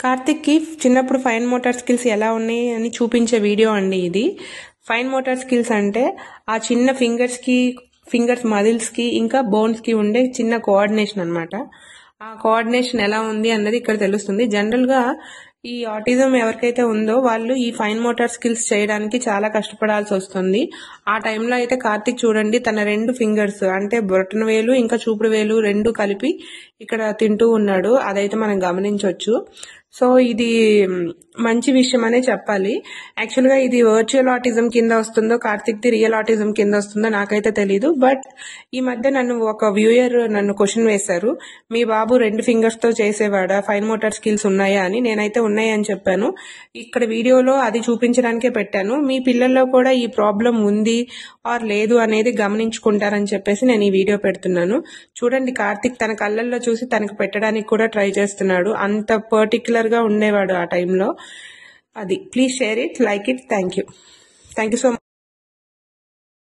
కార్తిక్ కి చిన్నప్పుడు fine motor skills ఎలా ఉన్నాయి అని చూపించే వీడియో అండి ఇది. ఫైన్ మోటార్ స్కిల్స్ అంటే ఆ చిన్న ఫింగర్స్ మజిల్స్ కి ఇంకా బోన్స్ కి ఉండే చిన్న కోఆర్డినేషన్ అన్నమాట. ఆ కోఆర్డినేషన్ ఎలా ఉంది అన్నది ఇక్కడ తెలుస్తుంది. జనరల్ గా ఈ ఆటిజం ఎవరికైతే ఉందో వాళ్ళు ఈ ఫైన్ మోటార్ స్కిల్స్ చేయడానికి చాలా కష్టపడాల్సి వస్తుంది. ఆ టైంలో అయితే కార్తిక్ చూడండి తన 2 ఫింగర్స్ అంటే బొటన వేలు ఇంకా చూపుడు వేలు 2 కలిపి ఇక్కడ తింటూ ఉన్నాడు. అదైతే మనం గమనించవచ్చు. సో ఇది మంచి విషయం అనే చెప్పాలి. యాక్చువల్ గా ఇది వర్చువల్ ఆటిజం కింద వస్తుందో కార్తిక్ ది రియల్ ఆటిజం కింద వస్తుందో నాకైతే తెలీదు. బట్ ఈ మధ్య ఒక వ్యూయర్ నన్ను క్వశ్చన్ వేశారు, మీ బాబు 2 ఫింగర్స్ తో చేసేవాడా, ఫైన్ మోటార్ స్కిల్స్ ఉన్నాయా అని. నేనైతే ఉన్నాయి అని చెప్పాను. ఇక్కడ వీడియోలో అది చూపించడానికే పెట్టాను. మీ పిల్లల్లో కూడా ఈ ప్రాబ్లం ఉంది ఆర్ లేదు అనేది గమనించుకుంటారని చెప్పేసి నేను ఈ వీడియో పెడుతున్నాను. చూడండి కార్తిక్ తన కళ్ళల్లో చూసి తనకు పెట్టడానికి కూడా ట్రై చేస్తున్నాడు. అంత పర్టికులర్ గా ఉండేవాడు ఆ టైంలో. అది please share it, like it. Thank you so much.